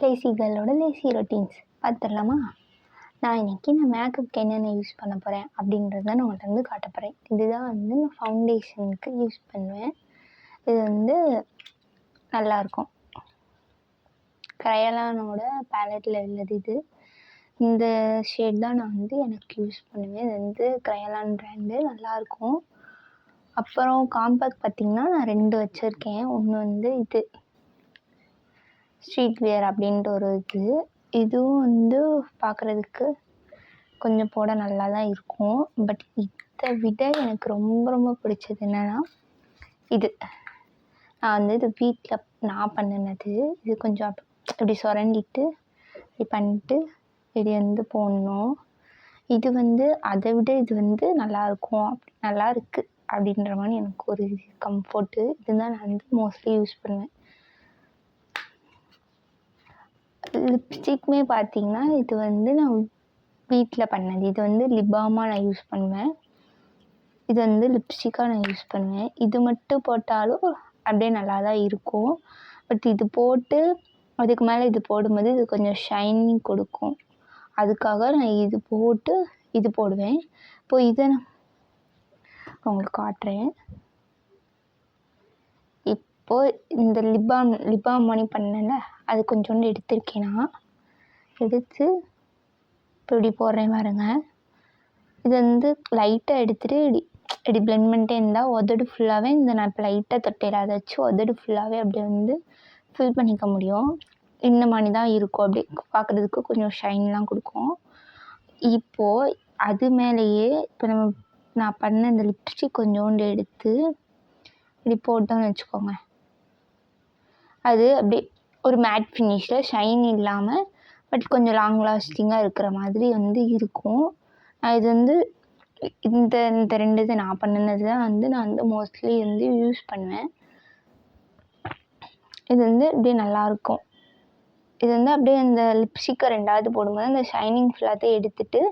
Lazy கேர்ளோட lazy routines பார்த்துடலாமா? நான் மேக்கப்புக்கு என்னென்ன யூஸ் பண்ண போகிறேன் அப்படின்றத நான் உங்கள்கிட்ட வந்து காட்ட போகிறேன். இதுதான் வந்து நான் ஃபவுண்டேஷனுக்கு யூஸ் பண்ணுவேன். இது வந்து நல்லாயிருக்கும். க்ரையாலானோட பேலட்டில் உள்ளது இது. இந்த ஷேட் தான் நான் வந்து எனக்கு யூஸ் பண்ணுவேன். இது வந்து க்ரையாலான் பிராண்டு, நல்லாயிருக்கும். அப்புறம் காம்பேக்ட் பார்த்திங்கன்னா நான் 2 வச்சுருக்கேன். ஒன்று வந்து இது ஸ்ட்ரீட் வியர் அப்படின்ட்டு ஒரு இதுவும் வந்து பார்க்குறதுக்கு கொஞ்சம் போட நல்லா தான் இருக்கும். பட் இதை விட எனக்கு ரொம்ப ரொம்ப பிடிச்சது என்னென்னா இது. நான் வந்து இது வீட்டில் நான் பண்ணினது. இது கொஞ்சம் இப்படி சுரண்டிட்டு இப்படி பண்ணிட்டு இப்படி வந்து போடணும். இது வந்து அதை விட இது வந்து நல்லாயிருக்கும், நல்லா இருக்குது அப்படின்ற மாதிரி எனக்கு ஒரு கம்ஃபர்ட்டு. இதுதான் நான் வந்து மோஸ்ட்லி யூஸ் பண்ணுவேன். லிப்ஸ்டிக்குமே பார்த்திங்கன்னா இது வந்து நான் வீட்டில் பண்ணது. இது வந்து லிப் பாமாக நான் யூஸ் பண்ணுவேன். இது வந்து லிப்ஸ்டிக்காக நான் யூஸ் பண்ணுவேன். இது மட்டும் போட்டாலும் அப்படியே நல்லா தான் இருக்கும். பட் இது போட்டு அதுக்கு மேலே இது போடும்போது இது கொஞ்சம் ஷைனிங் கொடுக்கும். அதுக்காக நான் இது போட்டு இது போடுவேன். இப்போது இதை நான் உங்களுக்கு காட்டுறேன். இப்போது இந்த லிப் பாம் பண்ணி பண்ணேன்ல, அது கொஞ்சோண்டு எடுத்திருக்கேன். நான் எடுத்து இப்படி போடுறேன் பாருங்க. இது வந்து லைட்டாக எடுத்துகிட்டு இப்படி பிளெண்ட் பண்ணிட்டே இருந்தால் உதடு ஃபுல்லாகவே நான் இப்போ லைட்டாக தொட்டையில் அதை வச்சு உதடு ஃபுல்லாகவே அப்படியே வந்து ஃபில் பண்ணிக்க முடியும். இந்த மாதிரி தான் இருக்கும். அப்படியே பார்க்குறதுக்கு கொஞ்சம் ஷைன்லாம் கொடுக்கும். இப்போது அது மேலேயே இப்போ நான் பண்ண இந்த லிப்ஸ்டிக் கொஞ்சோண்டு எடுத்து இப்படி போட்டோன்னு வச்சுக்கோங்க. அது அப்படியே ஒரு மேட் ஃபினிஷில் ஷைன் இல்லாமல் பட் கொஞ்சம் லாங் லாஸ்டிங்காக இருக்கிற மாதிரி வந்து இருக்கும். நான் இது வந்து இந்த 2 இது நான் பண்ணினது தான் வந்து நான் வந்து மோஸ்ட்லி வந்து யூஸ் பண்ணுவேன். இது வந்து அப்படியே நல்லாயிருக்கும். இது வந்து அப்படியே அந்த லிப்ஸ்டிக்கை 2வது போடும்போது அந்த ஷைனிங் ஃபுல்லாத்தையும் எடுத்துகிட்டு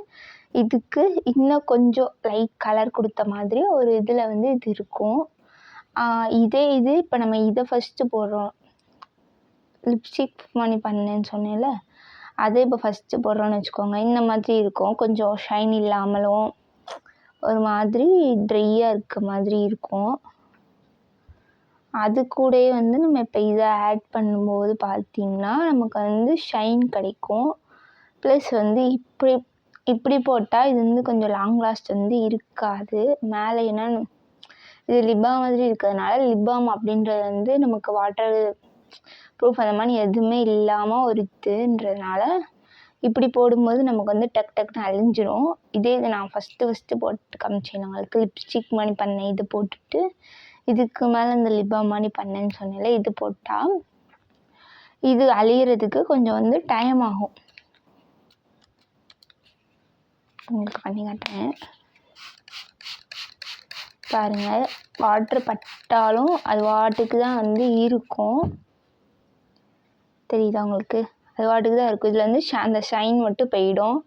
இதுக்கு இன்னும் கொஞ்சம் லைட் கலர் கொடுத்த மாதிரி ஒரு இதில் வந்து இது இருக்கும். இது இப்போ நம்ம இதை ஃபஸ்ட்டு போடுறோம். லிப்ஸ்டிக் மாதிரி பண்ணேன்னு சொன்னேன்ல, அதே இப்போ ஃபஸ்ட்டு போடுறோன்னு வச்சுக்கோங்க. இந்த மாதிரி இருக்கும். கொஞ்சம் ஷைன் இல்லாமலும் ஒரு மாதிரி ட்ரையாக இருக்க மாதிரி இருக்கும். அது கூடயே வந்து நம்ம இப்போ இதை ஆட் பண்ணும்போது பார்த்திங்கன்னா நமக்கு வந்து ஷைன் கிடைக்கும். ப்ளஸ் வந்து இப்படி போட்டால் இது வந்து கொஞ்சம் லாங் லாஸ்ட் வந்து இருக்காது. மேலே ஏன்னா இது லிப் பாம் மாதிரி இருக்கிறதுனால லிப் பாம் அப்படின்றது வந்து நமக்கு வாட்டர் ப்ரூஃப் அந்த மாதிரி எதுவுமே இல்லாமல் ஒரு இதுன்றதுனால இப்படி போடும்போது நமக்கு வந்து டக்குன்னு அழிஞ்சிரும். இதே இது நான் ஃபஸ்ட்டு போட்டு காமிச்சேன் உங்களுக்கு. லிப்ஸ்டிக் மாதிரி பண்ணேன். இது போட்டுட்டு இதுக்கு மேலே இந்த லிப் பாம் மாதிரி பண்ணேன்னு சொன்னேன்ல, இது போட்டால் இது அழியிறதுக்கு கொஞ்சம் வந்து டைம் ஆகும். உங்களுக்கு பண்ணி காட்டுறேன் பாருங்கள். வாட்டர் பட்டாலும் அது வாட்டுக்கு தான் வந்து இருக்கும். தெரியுதா உங்களுக்கு? அது வாட்டுக்கு தான் இருக்கும். இதில் வந்து அந்த ஷைன் மட்டும் போயிடும்.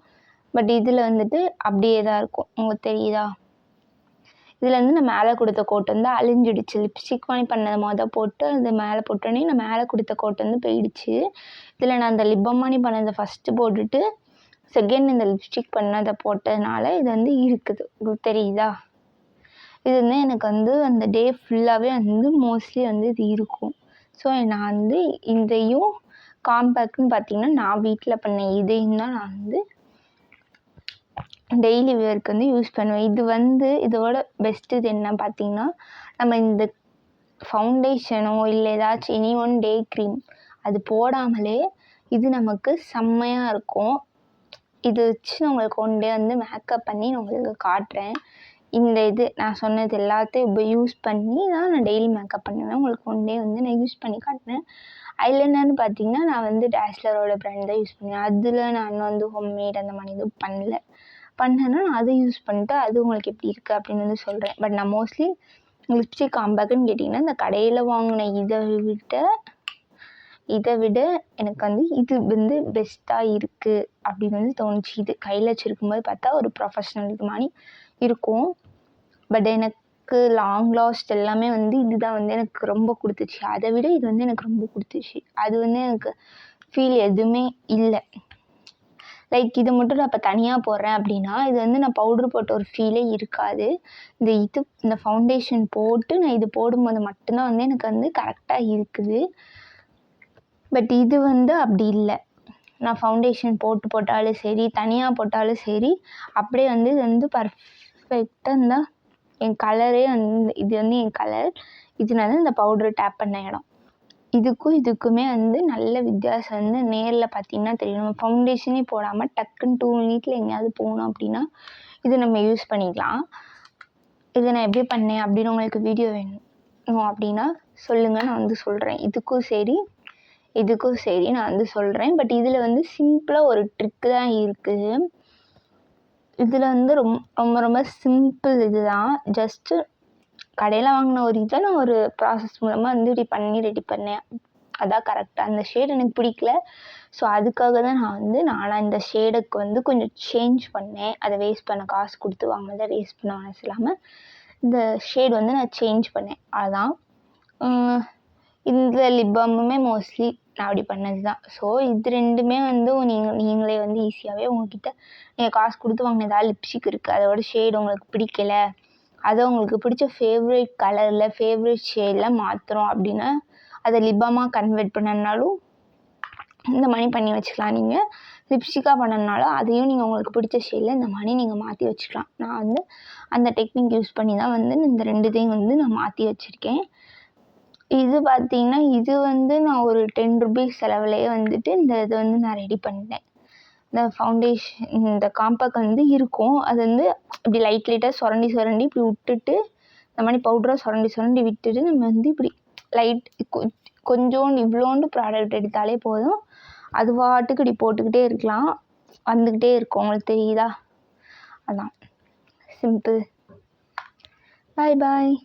பட் இதில் வந்துட்டு அப்படியே தான் இருக்கும். உங்களுக்கு தெரியுதா? இதில் வந்து நான் மேலே கொடுத்த கோட் வந்து அழிஞ்சிடுச்சு. லிப்ஸ்டிக் மாதிரி பண்ணது போட்டு அது மேலே போட்டோன்னே நான் மேலே கொடுத்த கோட் வந்து போயிடுச்சு. இதில் நான் அந்த லிப் பாம் மாதிரி பண்ணதை ஃபஸ்ட்டு போட்டுட்டு செகண்ட் இந்த லிப்ஸ்டிக் பண்ணதை போட்டதுனால இது வந்து இருக்குது. உங்களுக்கு தெரியுதா? இது வந்து எனக்கு வந்து அந்த டே ஃபுல்லாகவே வந்து மோஸ்ட்லி வந்து இது இருக்கும். ஸோ நான் வந்து இதையும் காம்பேக்ட்னு பார்த்திங்கன்னா நான் வீட்டில் பண்ண இதையும் தான் நான் வந்து டெய்லி வேருக்கு வந்து யூஸ் பண்ணுவேன். இது வந்து இதோட பெஸ்ட்டு இது என்ன பார்த்திங்கன்னா, நம்ம இந்த ஃபவுண்டேஷனோ இல்லை ஏதாச்சும் எனி ஒன் டே க்ரீம் அது போடாமலே இது நமக்கு செம்மையாக இருக்கும். இது வச்சு நான் உங்களுக்கு ஒன் டே வந்து மேக்கப் பண்ணி நான் உங்களுக்கு காட்டுறேன். இந்த இது நான் சொன்னது எல்லாத்தையும் இப்போ யூஸ் பண்ணி தான் நான் டெய்லி மேக்கப் பண்ணுவேன். உங்களுக்கு ஒன் டே வந்து நான் யூஸ் பண்ணி காட்டுறேன். ஐலைனர்னு பார்த்திங்கன்னா நான் வந்து டேஸ்லரோட ப்ராண்ட் தான் யூஸ் பண்ணுவேன். அதில் நான் வந்து ஹோம்மேட் அந்த மாதிரி எதுவும் பண்ணேன்னா நான் அதை யூஸ் பண்ணிட்டு அது உங்களுக்கு எப்படி இருக்குது அப்படின்னு வந்து சொல்கிறேன். பட் நான் மோஸ்ட்லி லிப்ஸ்டிக் காம்பேக்ட்னு கேட்டிங்கன்னா இந்த கடையில் வாங்கின இதை விட எனக்கு வந்து இது வந்து பெஸ்ட்டாக இருக்குது அப்படின்னு வந்து தோணுச்சு. இது கையில் வச்சுருக்கும்போது பார்த்தா ஒரு ப்ரொஃபஷ்னல் இது மாதிரி இருக்கும். பட் எனக்கு லாங் லாஸ்ட் எல்லாமே வந்து இதுதான் வந்து எனக்கு ரொம்ப கொடுத்துச்சு. அதை விட இது வந்து எனக்கு ரொம்ப கொடுத்துச்சு. அது வந்து எனக்கு ஃபீல் எதுவுமே இல்லை. லைக் இது மட்டும் நான் இப்போ தனியாக போடுறேன் அப்படின்னா இது வந்து நான் பவுட்ரு போட்ட ஒரு ஃபீலே இருக்காது. இந்த ஃபவுண்டேஷன் போட்டு நான் இது போடும்போது மட்டும்தான் வந்து எனக்கு வந்து கரெக்டாக இருக்குது. பட் இது வந்து அப்படி இல்லை. நான் ஃபவுண்டேஷன் போட்டாலும் சரி, தனியாக போட்டாலும் சரி, அப்படியே வந்து இது வந்து பர்ஃபெக்டாக இருந்தால் என் கலரே வந்து இது வந்து என் கலர். இதனால இந்த பவுட்ரு டேப் பண்ண இடம் இதுக்குமே வந்து நல்ல வித்தியாசம் வந்து நேரில் பார்த்தீங்கன்னா தெரியும். நம்ம ஃபவுண்டேஷனே போடாமல் டக்குன்னு 2 மினிட்ல எங்கேயாவது போகணும் அப்படின்னா இதை நம்ம யூஸ் பண்ணிக்கலாம். இதை நான் எப்படி பண்ணேன் அப்படின்னு உங்களுக்கு வீடியோ வேணும் அப்படின்னா சொல்லுங்கள், நான் வந்து சொல்கிறேன். இதுக்கும் சரி நான் வந்து சொல்கிறேன். பட் இதில் வந்து சிம்பிளாக ஒரு ட்ரிக்கு தான் இருக்குது. இதில் வந்து ரொம்ப சிம்பிள். இதுதான் ஜஸ்ட்டு கடையில் வாங்கின ஒரு இதை நான் ஒரு ப்ராசஸ் மூலமாக வந்து இப்படி ரெடி பண்ணேன். அதான் கரெக்டாக. அந்த ஷேட் எனக்கு பிடிக்கல. ஸோ அதுக்காக தான் நான் வந்து இந்த ஷேடுக்கு வந்து கொஞ்சம் சேஞ்ச் பண்ணேன். அதை வேஸ்ட் பண்ண காசு கொடுத்து வாங்கினதை வேஸ்ட் பண்ண மனசு இல்லாமல் இந்த ஷேட் வந்து நான் சேஞ்ச் பண்ணேன். அதுதான் இந்த லிப் பாமுமே மோஸ்ட்லி நான் அப்படி பண்ணது தான். ஸோ இது ரெண்டுமே வந்து நீங்களே வந்து ஈஸியாகவே உங்கள்கிட்ட நீங்கள் காசு கொடுத்து வாங்கின ஏதாவது லிப்ஸ்டிக் இருக்குது, அதோட ஷேடு உங்களுக்கு பிடிக்கலை, அதை உங்களுக்கு பிடிச்ச ஃபேவரட் கலரில் ஃபேவரட் ஷேடில் மாற்றுறோம் அப்படின்னா அதை லிப் பாமாக கன்வெர்ட் பண்ணனாலும் இந்த மாதிரி பண்ணி வச்சுக்கலாம். நீங்கள் லிப்ஸ்டிக்காக பண்ணனாலும் அதையும் நீங்கள் உங்களுக்கு பிடிச்ச ஷேடில் இந்த மாதிரி நீங்கள் மாற்றி வச்சுக்கலாம். நான் வந்து அந்த டெக்னிக் யூஸ் பண்ணி தான் வந்து இந்த 2 வந்து நான் மாற்றி வச்சுருக்கேன். இது பார்த்தீங்கன்னா இது வந்து நான் ஒரு 10 ருபீஸ் செலவுலேயே வந்துட்டு இந்த இதை வந்து நான் ரெடி பண்ணிட்டேன். இந்த ஃபவுண்டேஷன் இந்த காம்பேக்ட் வந்து இருக்கும். அது வந்து இப்படி லைட்டாக சுரண்டி இப்படி விட்டுட்டு இந்த மாதிரி பவுடராக சுரண்டி விட்டுட்டு நம்ம வந்து இப்படி கொஞ்சோண்டு இவ்வளோண்டு ப்ராடக்ட் எடுத்தாலே போதும். அது பாட்டுக்கு இப்படி போட்டுக்கிட்டே இருக்கலாம், வந்துக்கிட்டே இருக்கும். உங்களுக்கு தெரியுதா? அதான் சிம்பிள். பாய்.